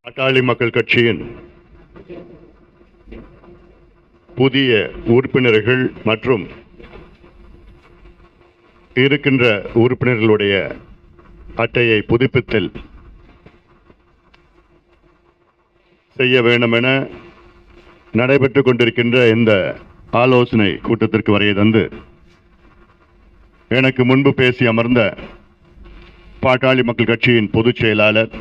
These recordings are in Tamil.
பாட்டாளி மக்கள் கட்சியின் புதிய உறுப்பினர்கள் மற்றும் இருக்கின்ற உறுப்பினர்களுடைய அட்டையை புதுப்பித்தல் செய்ய வேண்டும் என நடைபெற்றுக் கொண்டிருக்கின்ற இந்த ஆலோசனை கூட்டத்திற்கு வரைய தந்து எனக்கு முன்பு பேசி அமர்ந்த பாட்டாளி மக்கள் கட்சியின் பொதுச் செயலாளர்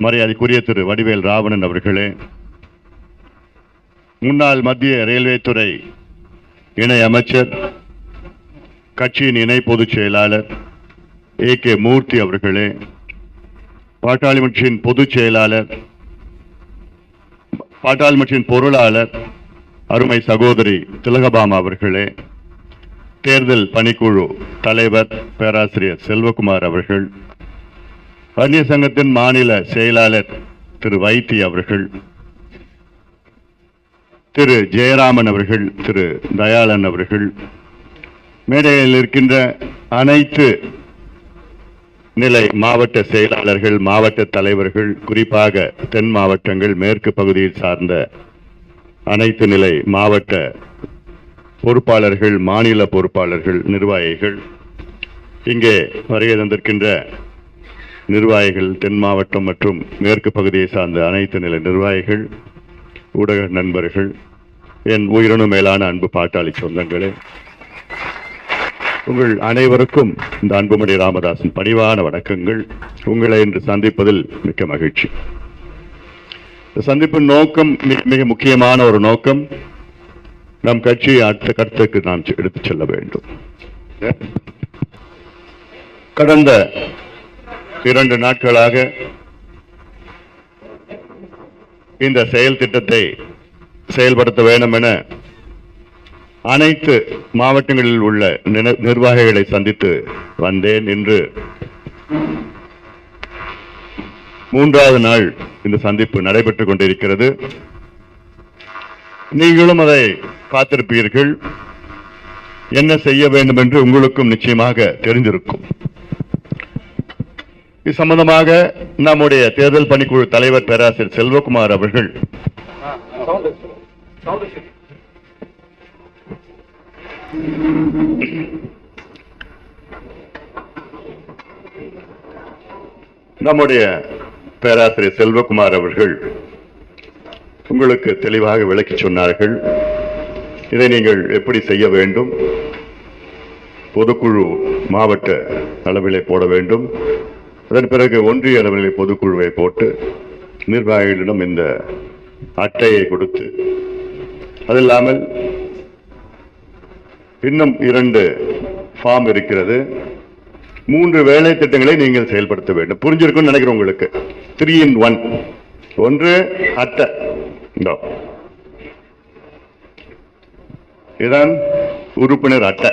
மரியாதைக்குரிய திரு வடிவேல் ராவணன் அவர்களே, முன்னாள் மத்திய ரயில்வே துறை இணை அமைச்சர் கட்சியின் இணை பொதுச் செயலாளர் AK மூர்த்தி அவர்களே, பாட்டாளி கட்சியின் பொதுச் செயலாளர் பாட்டாளி கட்சியின் பொருளாளர் அருமை சகோதரி திலகபாமா அவர்களே, தேர்தல் பணிக்குழு தலைவர் பேராசிரியர் செல்வகுமார் அவர்கள், வன்னிய சங்கத்தின் மாநில செயலாளர் திரு வைத்தி அவர்கள், திரு ஜெயராமன் அவர்கள், திரு தயாளன் அவர்கள், மேடையில் இருக்கின்ற அனைத்து நிலை மாவட்ட செயலாளர்கள், மாவட்ட தலைவர்கள், குறிப்பாக தென் மாவட்டங்கள் மேற்கு பகுதியில் சார்ந்த அனைத்து நிலை மாவட்ட பொறுப்பாளர்கள், மாநில பொறுப்பாளர்கள், நிர்வாகிகள், இங்கே வருகை தந்திருக்கின்ற நிர்வாகிகள், தென் மாவட்டம் மற்றும் மேற்கு பகுதியை சார்ந்த அனைத்து நிலை நிர்வாகிகள், ஊடக நண்பர்கள், என் உயிரினும் மேலான அன்பு பாட்டாளி சொந்தங்களே, உங்கள் அனைவருக்கும் இந்த அன்புமணி ராமதாஸின் பணிவான வணக்கங்கள். உங்களை இன்று சந்திப்பதில் மிக்க மகிழ்ச்சி. இந்த சந்திப்பின் நோக்கம் மிக முக்கியமான ஒரு நோக்கம். நம் கட்சியை அடுத்த கட்டத்துக்கு நாம் எடுத்துச் செல்ல வேண்டும். கடந்த 2 நாட்களாக இந்த செயல் திட்டத்தை செயல்படுத்த வேண்டும் என அனைத்து மாவட்டங்களில் உள்ள நிர்வாகிகளை சந்தித்து வந்தேன். இன்று 3வது நாள் இந்த சந்திப்பு நடைபெற்றுக் கொண்டிருக்கிறது. நீங்களும் அதை பார்த்திருப்பீர்கள். என்ன செய்ய வேண்டும் என்று உங்களுக்கும் நிச்சயமாக தெரிந்திருக்கும். இது சம்பந்தமாக நம்முடைய தேர்தல் பணிக்குழு தலைவர் பேராசிரியர் செல்வகுமார் அவர்கள் உங்களுக்கு தெளிவாக விளக்கி சொன்னார்கள். இதை நீங்கள் எப்படி செய்ய வேண்டும், பொதுக்குழு மாவட்ட அளவிலே போட வேண்டும், அதன் பிறகு ஒன்றிய அளவிலே பொதுக்குழுவை போட்டு நிர்வாகிகளிடம் இந்த அட்டையை கொடுத்து, அதில்லாமல் இன்னும் 2 ஃபார்ம் இருக்கிறது. 3 வேலை திட்டங்களை நீங்கள் செயல்படுத்த வேண்டும். புரிஞ்சிருக்கும்னு நினைக்கிறேன் உங்களுக்கு. 3 in 1. ஒன்று அட்டை. இதுதான் உறுப்பினர் அட்டை.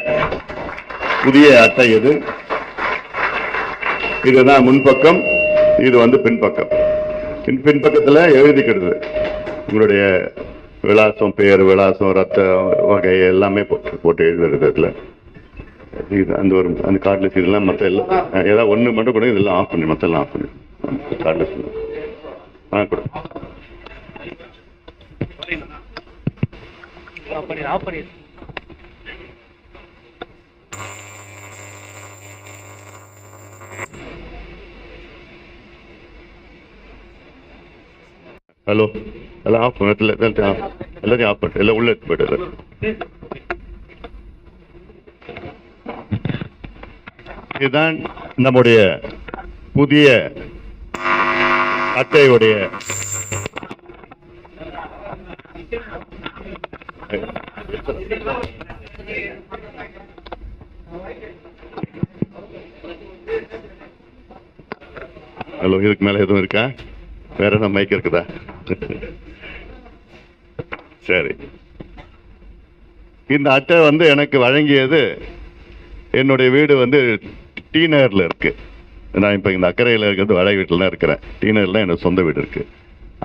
புதிய அட்டை இது. இதுதான் முன்பக்கம், இது பின்பக்கம். பின்பக்கத்தில் எழுதிக்கிறது உங்களுடைய விலாசம், பெயர், விலாசம், ரத்த வகை எல்லாமே போட்டு எழுதுறது. இது அந்த கார்ட்லெஸ் இதெல்லாம் மற்ற எல்லாம் ஏதாவது ஒன்று மட்டும் கூட இதெல்லாம் ஆஃப் பண்ணி, மற்ற எல்லாம் ஆஃப் பண்ணி கார்ட்லெஸ் கூட. ஹலோ, எல்லாம் ஆஃப் பண்ண, எல்லாத்தையும் ஆஃப் பண்ணிட்டு எல்லாம் உள்ள போயிட்டு. இதுதான் நம்முடைய புதிய அட்டையுடைய ஹலோ, இதுக்கு மேல எதுவும் இருக்கா? வேற என்ன மைக் இருக்குதா? சரி. இந்த அட்டை எனக்கு வழங்கியது என்னுடைய வீடு டி நகர்ல இருக்கு. நான் இப்ப இந்த அக்கறையில் இருக்கிறது வடை வீட்டில் தான் இருக்கிறேன். டி நகர்ல என்னோட சொந்த வீடு இருக்கு.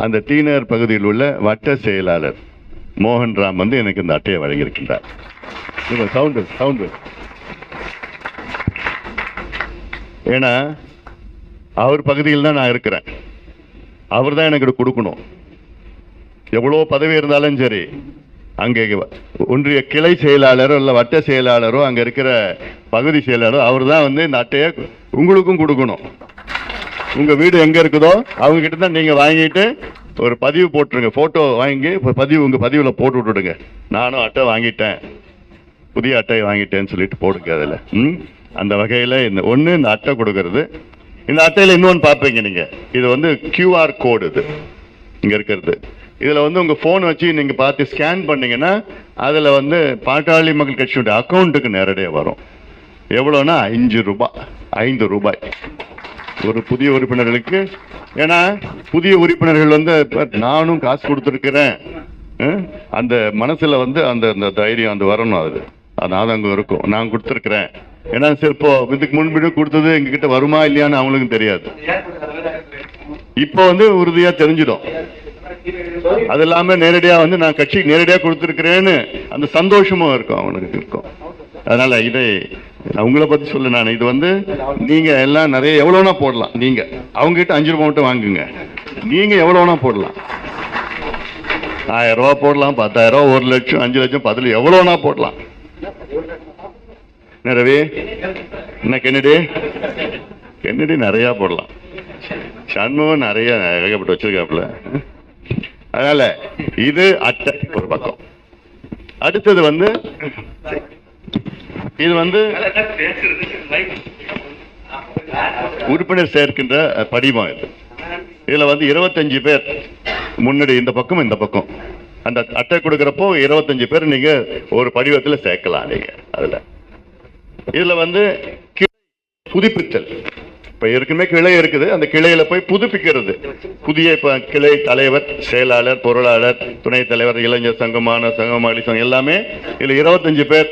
அந்த டி நகர் பகுதியில் உள்ள வட்ட செயலாளர் மோகன் ராம் எனக்கு இந்த அட்டையை வழங்கியிருக்கின்றார். சவுண்டு ஏன்னா அவர் பகுதியில் தான் நான் இருக்கிறேன். அவர் தான் எனக்கு கொடுக்கணும். எவ்வளோ பதவி இருந்தாலும் சரி, அங்கே ஒன்றிய கிளை செயலாளரோ இல்லை வட்ட செயலாளரோ அங்கே இருக்கிற பகுதி செயலாளரோ அவர் தான் வந்து இந்த அட்டையை உங்களுக்கும் கொடுக்கணும். உங்கள் வீடு எங்கே இருக்குதோ அவங்க கிட்ட தான் நீங்கள் வாங்கிட்டு ஒரு பதிவு போட்டுருங்க, ஃபோட்டோ வாங்கி உங்கள் பதிவில் போட்டு விட்டுடுங்க. நானும் அட்டை வாங்கிட்டேன், புதிய அட்டை வாங்கிட்டேன்னு சொல்லிட்டு போடுங்க. அதில் அந்த வகையில் இந்த அட்டை கொடுக்கறது. இந்த அட்டையில் இன்னொன்று பார்ப்பீங்க நீங்கள், இது வந்து QR கோடு. இது இங்கே இருக்கிறது. இதில் வந்து உங்கள் ஃபோன் வச்சு நீங்கள் பார்த்து ஸ்கேன் பண்ணிங்கன்னா அதில் வந்து பாட்டாளி மக்கள் கட்சியுடைய அக்கௌண்ட்டுக்கு நேரடியாக வரும். எவ்வளோன்னா 5 ரூபாய் ஒரு புதிய உறுப்பினர்களுக்கு. ஏன்னா புதிய உறுப்பினர்கள் வந்து நானும் காசு கொடுத்துருக்கிறேன், அந்த மனசில் வந்து அந்த தைரியம் அந்த வரணும். அது ஆதங்கம் இருக்கும். நான் கொடுத்துருக்குறேன். ஏன்னா சரி, இப்போ இதுக்கு முன்பு கொடுத்தது எங்ககிட்ட வருமா இல்லையான்னு அவங்களுக்கும் தெரியாது. இப்போ வந்து உறுதியா தெரிஞ்சிடும். அது இல்லாம நேரடியா வந்து நான் கட்சிக்கு நேரடியா கொடுத்துருக்கிறேன்னு அந்த சந்தோஷமும் இருக்கும், அவனுக்கு இருக்கும். அதனால இதை அவங்கள பத்தி சொல்ல நான், இது வந்து நீங்க எல்லாம் நிறைய எவ்வளவுனா போடலாம். நீங்க அவங்க கிட்ட 5 ரூபாய் மட்டும் வாங்குங்க. நீங்க எவ்வளவுனா போடலாம். 1000 ரூபாய் போடலாம், 10,000, 1 லட்சம், 5 லட்சம், 10 லட்சம், எவ்வளவுனா போடலாம். ரவி என்ன கென்னடி நிறைய போடலாம். சண்முகம் நிறைய ஏகப்பட்டு வச்சிருக்காப்புல. அதனால இது அட்டை ஒரு பக்கம். அடுத்தது வந்து இது வந்து உறுப்பினர் சேர்க்கின்ற படிவம். இதுல வந்து 25 பேர் முன்னாடி இந்த பக்கம் இந்த பக்கம் அந்த அட்டை கொடுக்கறப்போ 25 பேர் நீங்க ஒரு படிவத்தில் சேர்க்கலாம். நீங்க இதுல வந்து புதுப்பித்தல். இப்ப ஏற்கனவே கிளை இருக்குது, அந்த கிளையில போய் புதுப்பிக்கிறது. புதிய கிளை தலைவர், செயலாளர், பொருளாளர், துணைத் தலைவர், இளைஞர் சங்கமான சங்கமாளி சங்கம் எல்லாமே இதுல 25 பேர்.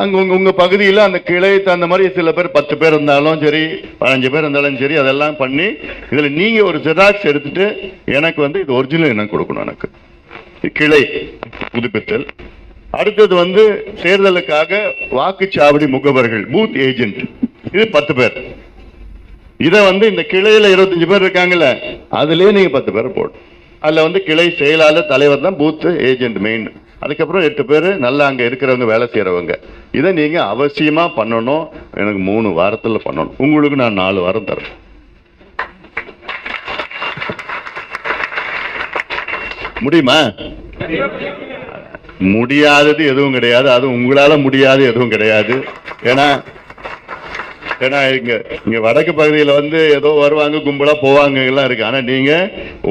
அங்க உங்க பகுதியில் அந்த கிளை அந்த மாதிரி சில பேர் 10 பேர் இருந்தாலும் சரி, 15 பேர் இருந்தாலும் சரி, அதெல்லாம் பண்ணி இதுல நீங்க ஒரு ஜெராக்ஸ் எடுத்துட்டு எனக்கு வந்து இது ஒரிஜினல் என்ன கொடுக்கணும். எனக்கு கிளை புதுப்பித்தல். அடுத்தது வந்து தேர்தலுக்காக வாக்குச்சாவடி முகவர்கள், பூத் ஏஜென்ட், இது 10 பேர். இதை வந்து இந்த கிளையில 25 பேர் இருக்காங்கல்ல, அதுலயே நீங்க 10 பேர் போடணும். அதுல வந்து கிளை செயலாளர், தலைவர் தான் பூத் ஏஜென்ட் மெயின். அதுக்கப்புறம் 8 பேர் நல்லா அங்க இருக்கிறவங்க, வேலை செய்யறவங்க. இதை நீங்க அவசியமா பண்ணணும். எனக்கு 3 வாரத்துல பண்ணணும். உங்களுக்கு நான் 4 வாரம் தரேன். முடியுமா? முடியாதது எதுவும் கிடையாது. அது உங்களால முடியாது எதுவும் கிடையாது. ஏன்னா இங்க வடக்கு பகுதியில் வந்து ஏதோ வருவாங்க, கும்பலா போவாங்க எல்லாம் இருக்கு. ஆனா நீங்க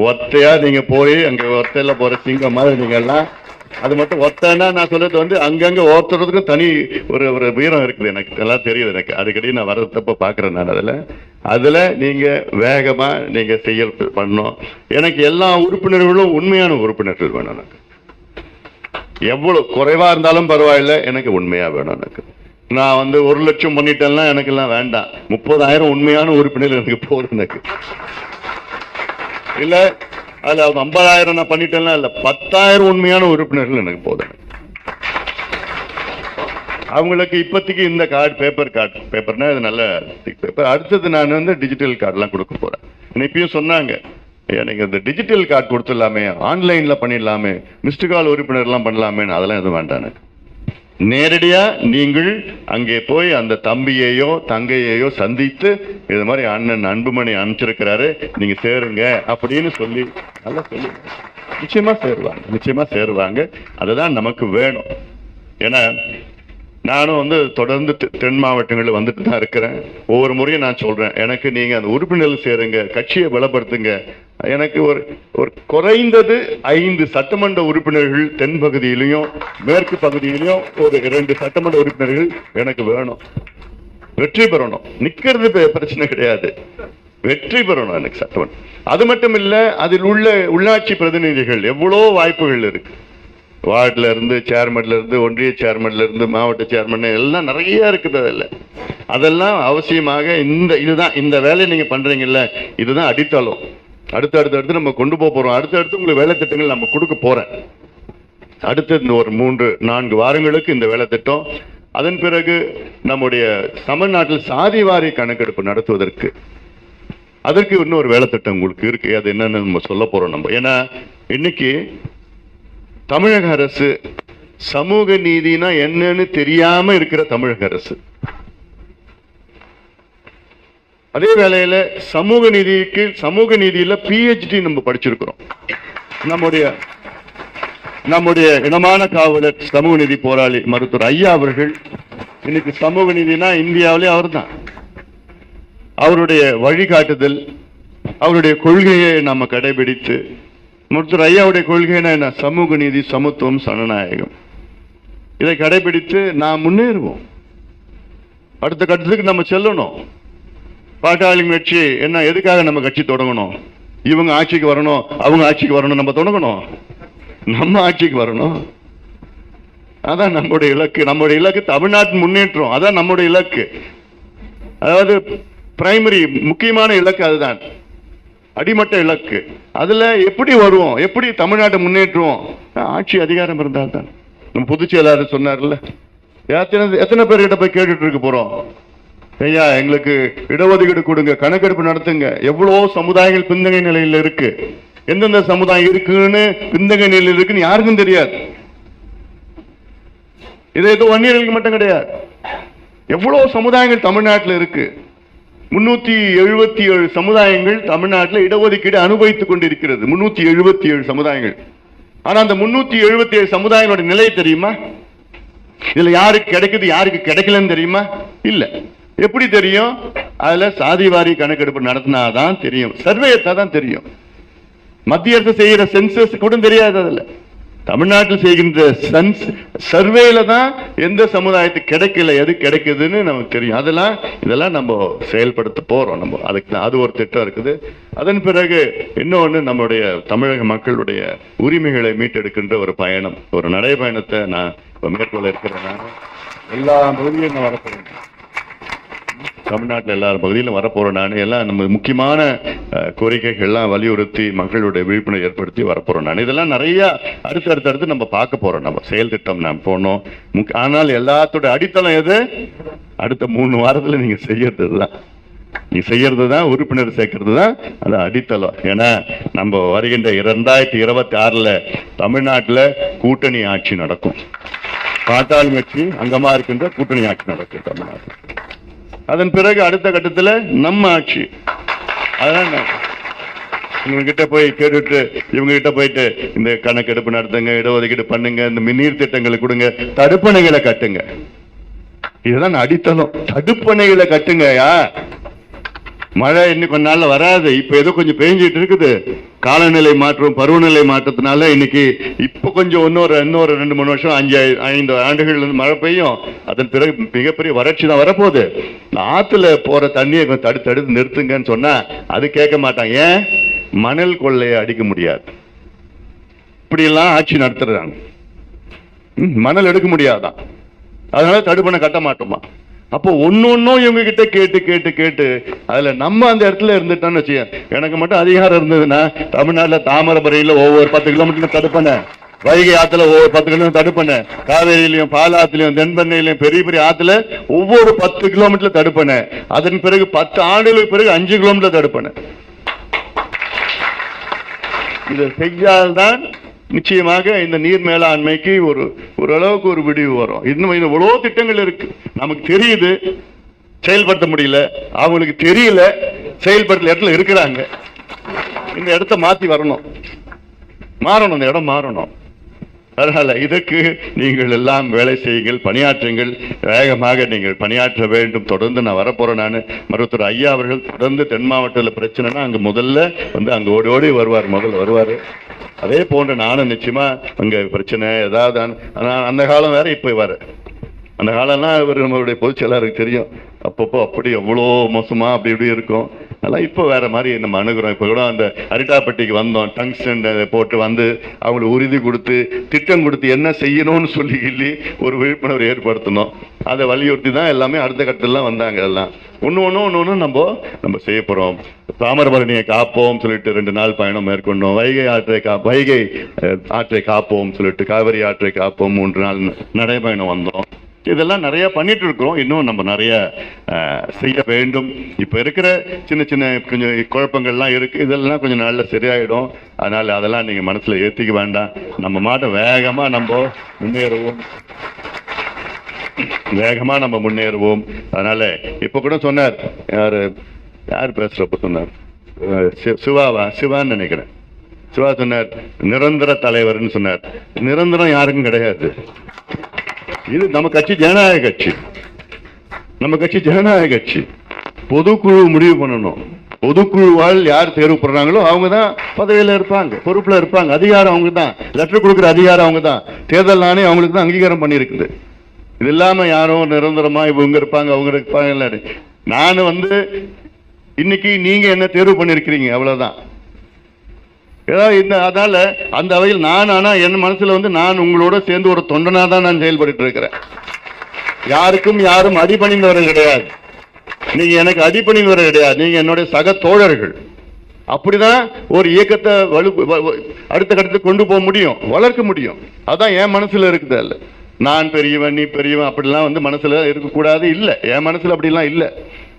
ஒத்தையா நீங்க போய் அங்க ஒத்தையில போற சிங்கம் மாதிரி நீங்க எல்லாம், அது மட்டும் ஒத்தனா நான் சொல்றது வந்து அங்கங்க ஒருத்தருக்கும் தனி ஒரு வீரம் இருக்குது. எனக்கு எல்லாம் தெரியுது. எனக்கு அடிக்கடி நான் வரத்தப்ப பாக்குறேன். நான் அதுல நீங்க வேகமா நீங்க செயல் பண்ணணும். எனக்கு எல்லா உறுப்பினர்களும் உண்மையான உறுப்பினர்கள் வேணும். எனக்கு எவ்வளவு குறைவா இருந்தாலும் பரவாயில்ல, எனக்கு உண்மையா வேணும். எனக்கு நான் வந்து 1 லட்சம் பண்ணிட்டேன்னா எனக்கு எல்லாம் வேண்டாம். 30,000 உண்மையான உறுப்பினர்கள் எனக்கு போதும். எனக்கு இல்ல அதுல 50,000 நான் பண்ணிட்டேன்னா இல்ல, 10,000 உண்மையான உறுப்பினர்கள் எனக்கு போதும். அவங்களுக்கு இப்போதைக்கு இந்த பேப்பர்னா இது நல்ல பேப்பர். அடுத்தது நான் வந்து டிஜிட்டல் கார்டெல்லாம் கொடுக்க போறேன். இப்பயும் சொன்னாங்க, நீங்க இந்த டிஜிட்டல் கார்டு கொடுத்துடலாமே, ஆன்லைன்ல பண்ணிடலாமே, மிஸ்டு கால் உறுப்பினர்லாம் பண்ணலாமே. அதெல்லாம் எதுவும் வேண்டாம். எனக்கு நேரடியா நீங்கள் அங்கே போய் அந்த தம்பியையோ தங்கையையோ சந்தித்து இது மாதிரி அண்ணன் அன்புமணி அனுப்பிச்சிருக்கிறாரு, நீங்க சேருங்க அப்படின்னு சொல்லி நல்லா சொல்லி நிச்சயமா சேருவாங்க. அதுதான் நமக்கு வேணும். ஏன்னா நானும் வந்து தொடர்ந்து தென் மாவட்டங்களில் வந்துட்டு தான் இருக்கிறேன். ஒவ்வொரு முறையும் நான் சொல்றேன், எனக்கு நீங்க அந்த உறுப்பினர்கள் சேருங்க, கட்சியை பலப்படுத்துங்க. எனக்கு ஒரு குறைந்தது 5 சட்டமன்ற உறுப்பினர்கள் தென் பகுதியிலையும் மேற்கு பகுதியிலையும் ஒரு 2 சட்டமன்ற உறுப்பினர்கள் எனக்கு வேணும். வெற்றி பெறணும். நிக்கிறது பிரச்சனை கிடையாது, வெற்றி பெறணும் எனக்கு சட்டமன்றம். அது மட்டும் இல்ல, அதில் உள்ள உள்ளாட்சி பிரதிநிதிகள் எவ்வளோ வாய்ப்புகள் இருக்கு. வார்டுல இருந்து, சேர்மன்ல இருந்து, ஒன்றிய சேர்மன்ல இருந்து, மாவட்ட சேர்மன் எல்லாம் நிறைய இருக்குது. அதெல்லாம் அவசியமாக இதுதான் இந்த வேலையை நீங்க பண்றீங்கல்ல, இதுதான் அடித்தளம். அடுத்து நம்ம கொண்டு போறோம். அடுத்தடுத்து உங்களுக்கு வேலை திட்டங்கள் நம்ம கொடுக்க போறேன். அடுத்து இந்த ஒரு 3-4 வாரங்களுக்கு இந்த வேலை திட்டம். அதன் பிறகு நம்முடைய தமிழ்நாட்டில் சாதிவாரி கணக்கெடுப்பு நடத்துவதற்கு அதற்கு இன்னொரு வேலை திட்டம் உங்களுக்கு இருக்கு. அது என்னன்னு நம்ம சொல்ல போறோம் நம்ம. ஏன்னா இன்னைக்கு தமிழக அரசு சமூக நீதினா என்னன்னு தெரியாம இருக்கிற தமிழக அரசு, அதே வேளையில சமூக நீதியில PhD நம்ம படிச்சிருக்கிறோம். நம்முடைய இனமான காவலர் சமூக நீதி போராளி மருத்துவர் ஐயா அவர்கள் இன்னைக்கு சமூக நீதினா இந்தியாவிலே அவர் தான். அவருடைய வழிகாட்டுதல், அவருடைய கொள்கையை நம்ம கடைபிடித்து, மருத்துவர் ஐயாவுடைய கொள்கைனா என்ன? சமூக நீதி, சமத்துவம், சனநாயகம். இதை கடைபிடித்து நாம் முன்னேறுவோம். அடுத்த கட்டத்துக்கு நம்ம செல்லணும். பாட்டாளி கட்சி என்ன, எதுக்காக நம்ம கட்சி தொடங்கணும்? இவங்க ஆட்சிக்கு வரணும், அவங்க ஆட்சிக்கு வரணும், நம்ம தொடங்கணும். நம்ம ஆட்சிக்கு வரணும். அதான் நம்முடைய இலக்கு. நம்முடைய இலக்கு தமிழ்நாட்டின் முன்னேற்றம். அதான் நம்முடைய இலக்கு. அதாவது பிரைமரி முக்கியமான இலக்கு அதுதான், அடிமட்ட இலக்கு. அதுல எப்படி வருவோம், எப்படி தமிழ்நாட்டை முன்னேற்றுவோம்? ஆட்சி அதிகாரம் இருந்தால் தான். நம்ம பொதுச் செயலாளர் சொன்னார்ல, எத்தனை பேர்கிட்ட போய் கேட்டுட்டு இருக்க போறோம்? ஐயா எங்களுக்கு இடஒதுக்கீடு கொடுங்க, கணக்கெடுப்பு நடத்துங்க. எவ்வளவு சமுதாயங்கள் பின்தங்கிய நிலையில் இருக்கு, எந்தெந்த சமுதாயம் இருக்குன்னு பின்தங்கிய நிலையில் இருக்குன்னு யாருக்கும் தெரியாது. இது ஏதோ வன்னியர்களுக்கு மட்டும் கிடையாது. எவ்வளவு சமுதாயங்கள் தமிழ்நாட்டில் இருக்கு. 377 சமுதாயங்கள் தமிழ்நாட்டில் இடஒதுக்கீடு அனுபவித்துக் கொண்டிருக்கிறது. 377 சமுதாயங்கள். ஆனா அந்த 377 சமுதாயங்களோட நிலை தெரியுமா? இதுல யாருக்கு கிடைக்குது, யாருக்கு கிடைக்கலன்னு தெரியுமா? இல்ல. எப்படி தெரியும்? அதுல சாதிவாரி கணக்கெடுப்பு நடத்தினாதான் தெரியும், சர்வே தான் தெரியும். மத்திய அரசு செய்கிற சென்சஸ் கூட தெரியாது. அதுல தமிழ்நாட்டில் செய்கின்ற சர்வேல தான் எந்த சமுதாயத்துக்கு கிடைக்கல, எது கிடைக்குதுன்னு நமக்கு தெரியும். இதெல்லாம் நம்ம செயல்படுத்த போறோம். நம்ம அதுக்கு அது ஒரு திட்டம் இருக்குது. அதன் பிறகு இன்னொன்று, நம்முடைய தமிழக மக்களுடைய உரிமைகளை மீட்டெடுக்கின்ற ஒரு பயணம், ஒரு நடைபயணத்தை நான் மேற்கொள்ள இருக்கிறேன். எல்லா பகுதியிலும் நான் வரப்போறேன். தமிழ்நாட்டில் எல்லா பகுதியிலும் வரப்போறேன். நான் எல்லாம் நம்ம முக்கியமான கோரிக்கைகள்லாம் வலியுறுத்தி மக்களுடைய விழிப்புணர்வு ஏற்படுத்தி வரப்போறோம். நான் இதெல்லாம் நிறைய அடுத்தடுத்து நம்ம பார்க்க போறோம். நம்ம செயல் திட்டம் நாம் போனோம். ஆனால் எல்லாத்தோட அடித்தளம் எது? அடுத்த 3 வாரத்தில் நீங்க செய்யறது தான். நீ செய்யறது தான், உறுப்பினர் சேர்க்கறது தான் அது அடித்தளம். ஏன்னா நம்ம வருகின்ற 2026 தமிழ்நாட்டில் கூட்டணி ஆட்சி நடக்கும். பாட்டாளி கட்சி அங்கமா இருக்கின்ற கூட்டணி ஆட்சி நடக்கும் தமிழ்நாட்டில். அதன் பிறகு அடுத்த கட்டத்தில் நம்ம ஆட்சி. அதான் இவங்ககிட்ட போய் கேட்டுட்டு, இவங்க கிட்ட போயிட்டு இந்த கணக்கெடுப்பு நடத்துங்க, இடஒதுக்கீடு பண்ணுங்க, இந்த மின்னீர் திட்டங்களை கொடுங்க, தடுப்பணைகளை கட்டுங்க. இதுதான் அடித்தளம். தடுப்பணைகளை கட்டுங்கயா. மழை இன்னும் கொஞ்ச நாள்ல வராது. இப்ப ஏதோ கொஞ்சம் பெஞ்சிட்டு இருக்குது. காலநிலை மாற்றம், பருவநிலை மாற்றத்தினால இன்னைக்கு இப்ப கொஞ்சம் இன்னொரு 2-3 வருஷம் 5 ஆண்டுகள் மழை பெய்யும். அதன் பிறகு மிகப்பெரிய வறட்சி தான் வரப்போகுது. ஆத்துல போற தண்ணியை தடுத்து நிறுத்துங்கன்னு சொன்னா அது கேட்க மாட்டாங்க. ஏன்? மணல் கொள்ளையை அடிக்க முடியாது. இப்படி எல்லாம் ஆட்சி நடத்துறாங்க. மணல் எடுக்க முடியாதான், அதனால தடுப்பணை கட்ட மாட்டோமா? அப்போ ஒன்னொன்னும் இவங்க கிட்ட கேட்டு அதுல நம்ம அந்த இடத்துல இருந்துட்டோம்னு வச்சுக்க. எனக்கு மட்டும் அதிகாரம் இருந்ததுன்னா தமிழ்நாட்டில் தாமிரபரணியில ஒவ்வொரு 10 கிலோமீட்டர் தடுப்பண்ண, வைகை ஆத்துல ஒவ்வொரு 10 கிலோமீட்டர் தடுப்பண்ண, காவேரியிலையும் பாலாத்திலையும் தென்பண்ணையிலையும் பெரிய பெரிய ஆத்துல ஒவ்வொரு 10 கிலோமீட்டர் தடுப்பண்ண. அதன் பிறகு 10 ஆண்டுகளுக்கு பிறகு 5 கிலோமீட்டர் தடுப்பண்ண. இதை செய்தால்தான் நிச்சயமாக இந்த நீர் மேலாண்மைக்கு ஓரளவுக்கு ஒரு விடிவு வரும். இன்னும் எவ்வளவு திட்டங்கள் இருக்கு, நமக்கு தெரியுது, செயல்படுத்த முடியல. அவங்களுக்கு தெரியல, செயல்படுத்த இடத்துல இருக்கிறாங்க. இந்த இடத்த மாத்தி வரணும், மாறணும், இந்த இடம் மாறணும். அதனால இதற்கு நீங்கள் எல்லாம் வேலை செய்யுங்கள், பணியாற்றுங்கள், வேகமாக நீங்கள் பணியாற்ற வேண்டும். தொடர்ந்து நான் வரப்போறேன். நான் மருத்துவர் ஐயா அவர்கள் தொடர்ந்து தென் மாவட்டத்தில் பிரச்சனைனா அங்க முதல்ல அங்க ஓடி வருவார், முதல்ல வருவாரு. அதே போன்ற நானும் நிச்சயமா அங்க பிரச்சனை ஏதாவது, அந்த காலம் வேற இப்ப வேற. அந்த காலம்லாம் இவர் நம்மளுடைய பொதுச் செயலாளருக்கு தெரியும். அப்பப்போ அப்படி எவ்வளோ மோசமா அப்படி இப்படி இருக்கும். அதெல்லாம் இப்போ வேற மாதிரி நம்ம அணுகிறோம். இப்போ கூட அந்த அரிட்டாப்பட்டிக்கு வந்தோம், டங்ஸ்டன் போட்டு வந்து அவங்களுக்கு உறுதி கொடுத்து திட்டம் கொடுத்து என்ன செய்யணும்னு சொல்லி ஒரு விழிப்புணர்வு ஏற்படுத்தணும். அதை வலியுறுத்தி தான் எல்லாமே அடுத்த கட்டத்திலாம் வந்தாங்க. எல்லாம் ஒன்று நம்ம செய்ய போகிறோம். தாமிரபரணியை காப்போம் சொல்லிட்டு 2 நாள் பயணம் மேற்கொண்டோம். வைகை ஆற்றை காப்போம் சொல்லிட்டு காவிரி ஆற்றை காப்போம் 3 நாள் நடைபயணம் வந்தோம். இதெல்லாம் நிறைய பண்ணிட்டு இருக்கிறோம். இன்னும் நம்ம நிறைய செய்ய வேண்டும். இப்போ இருக்கிற சின்ன சின்ன கொஞ்சம் குழப்பங்கள்லாம் இருக்கு, இதெல்லாம் கொஞ்சம் நாள்ல சரியாயிடும். அதனால அதெல்லாம் நீங்க மனசுல ஏத்திக்க வேண்டாம். நம்ம மாட்ட வேகமா நம்ம முன்னேறுவோம். அதனால இப்ப கூட சொன்னார், யார் பேசுறப்ப சொன்னார், சிவான்னு நினைக்கிறேன். சிவா சொன்னார் நிரந்தர தலைவர்னு சொன்னார். நிரந்தரம் யாருக்கும் கிடையாது. இது நம்ம கட்சி ஜனநாயக கட்சி. நம்ம கட்சி ஜனநாயக கட்சி. பொதுக்குழு முடிவு பண்ணணும். பொதுக்குழுவால் யார் தேர்வு பண்றாங்களோ அவங்க தான் பதவியில் இருப்பாங்க, பொறுப்புல இருப்பாங்க. அதிகாரம் அவங்க தான், லெட்டர் கொடுக்குற அதிகாரம் அவங்க தான், தேர்தல் நானே அவங்களுக்கு தான் அங்கீகாரம் பண்ணியிருக்குது. இது இல்லாம யாரும் நிரந்தரமா இவங்க இருப்பாங்க அவங்க இருப்பாங்க. நான் இன்னைக்கு நீங்க என்ன தேர்வு பண்ணிருக்கிறீங்க, அவ்வளவுதான். அதனால அந்த வகையில் ஆனா என் மனசுல நான் உங்களோட சேர்ந்து ஒரு தொண்டனா தான் நான் செயல்பட்டு இருக்கிறேன். யாரும் அடிபணிந்தவர்கள் கிடையாது. நீங்க எனக்கு அடிபணிந்தவர்கள் கிடையாது. நீங்க என்னுடைய சக தோழர்கள். அப்படிதான் ஒரு இயக்கத்தை அடுத்த கட்டத்துக்கு கொண்டு போக முடியும், வளர்க்க முடியும். அதான் என் மனசுல இருக்குது. அல்ல நான் பெரியவன் நீ பெரியவன் அப்படிலாம் மனசுல இருக்கக்கூடாது. இல்லை, என் மனசுல அப்படிலாம் இல்லை.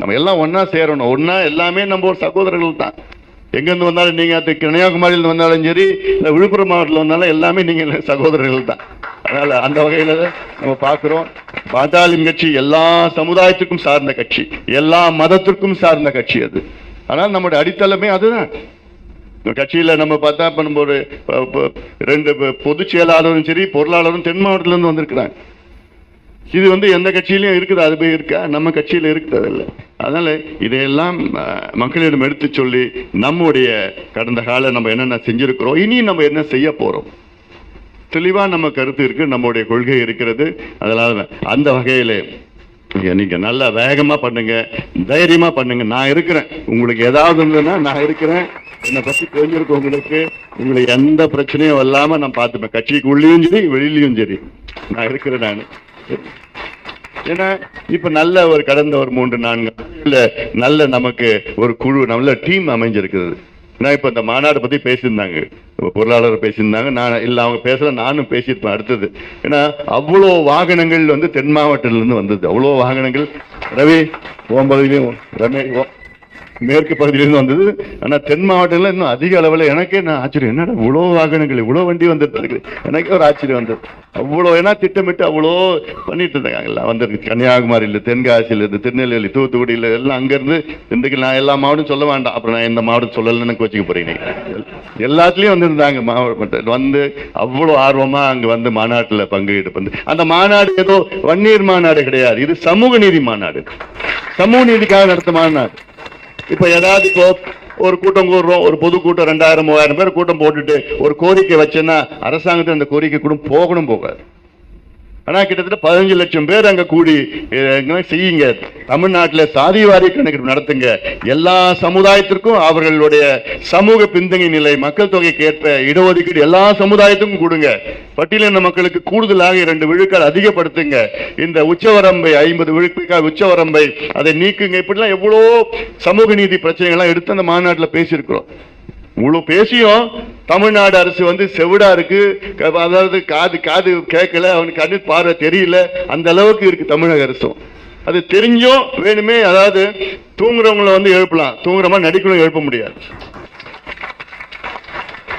நம்ம எல்லாம் ஒன்னா சேரணும். ஒன்னா எல்லாமே நம்ம ஒரு சகோதரர்கள் தான். எங்கேருந்து வந்தாலும் நீங்கள் கன்னியாகுமரியிலிருந்து வந்தாலும் சரி, இல்லை விழுப்புரம் மாவட்டத்தில் வந்தாலும் எல்லாமே நீங்கள் சகோதரர்கள் தான். அதனால் அந்த வகையில் நம்ம பார்க்குறோம். பாட்டாளி கட்சி எல்லா சமுதாயத்திற்கும் சார்ந்த கட்சி, எல்லா மதத்திற்கும் சார்ந்த கட்சி அது. ஆனால் நம்முடைய அடித்தளமே அதுதான். கட்சியில் நம்ம பார்த்தா இப்போ நம்ம ஒரு 2 பொதுச் செயலாளரும் சரி பொருளாளரும் தென் மாவட்டத்திலேருந்து வந்திருக்கிறாங்க. இது எந்த கட்சியிலையும் இருக்குது, அது போய் இருக்கா? நம்ம கட்சியில் இருக்குது அதில்லை. அதனால இதையெல்லாம் மக்களிடம் எடுத்து சொல்லி நம்முடைய கடந்த கால நம்ம என்னென்ன செஞ்சிருக்கிறோம், இனி நம்ம என்ன செய்ய போறோம், தெளிவா நம்ம கருத்து இருக்கு, நம்முடைய கொள்கை இருக்கிறது. அதனால அந்த வகையிலே நீங்க நல்லா வேகமா பண்ணுங்க, தைரியமா பண்ணுங்க. நான் இருக்கிறேன். உங்களுக்கு ஏதாவது இருந்ததுன்னா நான் இருக்கிறேன். என்னை பத்தி தெரிஞ்சிருக்க உங்களுக்கு எந்த பிரச்சனையும் இல்லாம நான் பார்த்துப்பேன். கட்சிக்கு உள்ளேயும் சரி வெளியிலையும் சரி நான் இருக்கிறேன். நான் ஏன்னா இப்ப நல்ல ஒரு கடந்த ஒரு 3-4 நல்ல நமக்கு ஒரு குழு நல்ல டீம் அமைஞ்சிருக்குது. நான் இப்ப இந்த மாநாடு பத்தி பேசியிருந்தாங்க, பொருளாளர் பேசியிருந்தாங்க. நான் இல்ல அவங்க பேசல, நானும் பேசியிருப்பேன் அடுத்தது. ஏன்னா அவ்வளோ வாகனங்கள் தென் மாவட்டத்திலிருந்து வந்தது. அவ்வளோ வாகனங்கள். ரவி ஓம்பகுதியிலையும் ரமேஷ் மேற்கு பகுதியிலிருந்து வந்தது. ஆனா தென் மாவட்டத்தில் இன்னும் அதிக அளவில் எனக்கே நான் ஆச்சரியம், என்னடா இவ்வளோ வாகனங்கள் இவ்வளோ வண்டி வந்துட்டு இருக்கு, எனக்கே ஒரு ஆச்சரியம் வந்தது. அவ்வளோ ஏன்னா திட்டமிட்டு அவ்வளோ பண்ணிட்டு இருந்தாங்க. எல்லாம் வந்திருக்கு. கன்னியாகுமரியில், தென்காசியிலிருந்து, திருநெல்வேலி, தூத்துக்குடியில் எல்லாம் அங்கேருந்து இன்றைக்கு நான் எல்லா மாவட்டம் சொல்ல வேண்டாம், அப்புறம் நான் இந்த மாவட்டம் சொல்லலைன்னு வச்சுக்க போறீங்க. எல்லாத்துலேயும் வந்திருந்தாங்க மாவட்டம் அவ்வளோ ஆர்வமா அங்கே மாநாட்டில் பங்கெடுப்பு. அந்த மாநாடு ஏதோ வன்னியர் மாநாடு கிடையாது, இது சமூக நீதி மாநாடு, சமூக நீதிக்காக நடத்த மாநாடு. இப்ப ஏதாவது ஒரு கூட்டம் கூடுறோம், ஒரு பொதுக்கூட்டம் 2000-3000 பேர் கூட்டம் போட்டுட்டு ஒரு கோரிக்கை வச்சேன்னா அரசாங்கத்தில் அந்த கோரிக்கை கூட போகாது. ஆனா கிட்டத்தட்ட 15 லட்சம் பேர் அங்க கூடி செய்யுங்க. தமிழ்நாட்டில் சாதிவாரி கணக்கெடுப்பு நடத்துங்க. எல்லா சமுதாயத்திற்கும் அவர்களுடைய சமூக பின்தங்கிய நிலை, மக்கள் தொகைக்கு ஏற்ப இடஒதுக்கீடு எல்லா சமுதாயத்துக்கும் கொடுங்க. பட்டியலின மக்களுக்கு கூடுதலாக 2 விழுக்காடு அதிகப்படுத்துங்க. இந்த உச்சவரம்பை 50 விழுக்காடு உச்சவரம்பை அதை நீக்குங்க. இப்படிலாம் எவ்வளோ சமூக நீதி பிரச்சனைகள்லாம் எடுத்து அந்த மாநாட்டில் பேசியிருக்கிறோம். இவ்வளவு பேசியும் தமிழ்நாடு அரசு செவிடா இருக்கு. அதாவது காது கேட்கல, அவனுக்கு கண்ணு பார்வை தெரியல, அந்த அளவுக்கு இருக்கு தமிழக அரசும். அது தெரிஞ்சும் வேணுமே, அதாவது தூங்குறவங்களை எழுப்பலாம், தூங்குறமா நடிக்கணும், எழுப்ப முடியாது.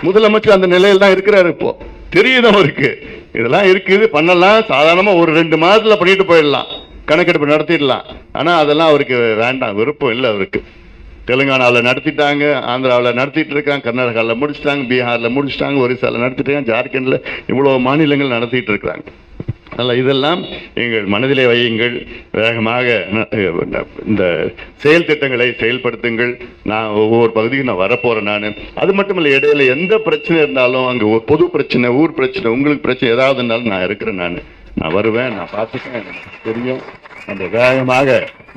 முதலமைச்சர் அந்த நிலையில் தான் இருக்கிறாரு. இப்போ தெரியுதும் இருக்கு, இதெல்லாம் இருக்குது, பண்ணலாம். சாதாரணமா ஒரு 2 மாதத்துல பண்ணிட்டு போயிடலாம், கணக்கெடுப்பு நடத்திடலாம். ஆனா அதெல்லாம் அவருக்கு வேண்டாம், விருப்பம் இல்லை அவருக்கு. தெலுங்கானாவில் நடத்திட்டாங்க, ஆந்திராவில் நடத்திட்டு இருக்காங்க, கர்நாடகாவில் முடிச்சுட்டாங்க, பீகாரில் முடிச்சுட்டாங்க, ஒரிசாவில் நடத்திட்டு இருக்காங்க, ஜார்க்கண்டில் இவ்வளோ மாநிலங்கள் நடத்திட்டு இருக்கிறாங்க. அதனால் இதெல்லாம் எங்கள் மனதிலே வையுங்கள். வேகமாக இந்த செயல் திட்டங்களை செயல்படுத்துங்கள். நான் ஒவ்வொரு பகுதிக்கும் நான் வரப்போகிறேன். நான் அது மட்டும் இல்லை, இடையில எந்த பிரச்சனை இருந்தாலும், அங்கே பொது பிரச்சனை, ஊர் பிரச்சனை, உங்களுக்கு பிரச்சனை ஏதாவது இருந்தாலும் நான் இருக்கிறேன். நான் வருவேன், நான் பார்த்துப்பேன், எனக்கு தெரியும். அந்த வேகமாக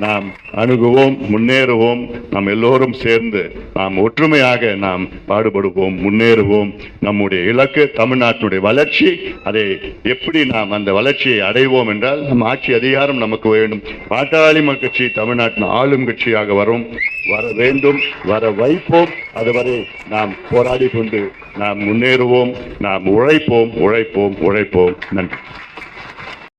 நாம் அணுகுவோம், முன்னேறுவோம். நாம் எல்லோரும் சேர்ந்து நாம் ஒற்றுமையாக நாம் பாடுபடுவோம், முன்னேறுவோம். நம்முடைய இலக்கு தமிழ்நாட்டினுடைய வளர்ச்சி. அதை எப்படி நாம் அந்த வளர்ச்சியை அடைவோம் என்றால், நம் ஆட்சி அதிகாரம் நமக்கு வேண்டும். பாட்டாளி மக்கள் கட்சி தமிழ்நாட்டின் ஆளும் கட்சியாக வர வேண்டும், வர வைப்போம். அதுவரை நாம் போராடி கொண்டு நாம் முன்னேறுவோம், நாம் உழைப்போம். நன்றி.